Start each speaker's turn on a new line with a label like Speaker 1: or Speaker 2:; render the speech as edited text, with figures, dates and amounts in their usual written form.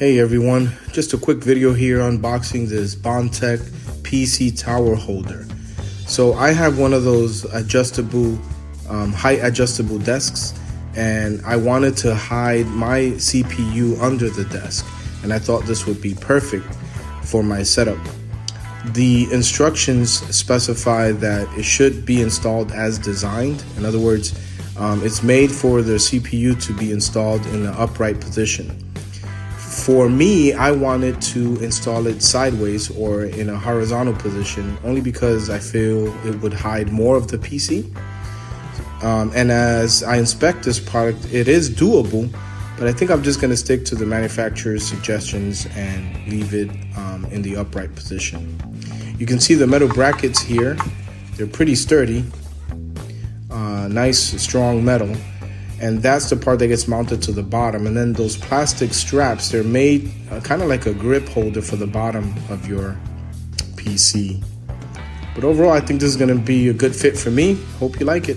Speaker 1: Hey everyone, just a quick video here unboxing this BONTEC PC tower holder. So I have one of those adjustable, height adjustable desks, and I wanted to hide my CPU under the desk, and I thought this would be perfect for my setup. The instructions specify that it should be installed as designed. In other words, it's made for the CPU to be installed in an upright position. For me, I wanted to install it sideways or in a horizontal position, only because I feel it would hide more of the PC. And as I inspect this product, it is doable, but I think I'm just going to stick to the manufacturer's suggestions and leave it in the upright position. You can see the metal brackets here. They're pretty sturdy, nice strong metal. And that's the part that gets mounted to the bottom. And then those plastic straps, they're made kind of like a grip holder for the bottom of your PC. But overall, I think this is going to be a good fit for me. Hope you like it.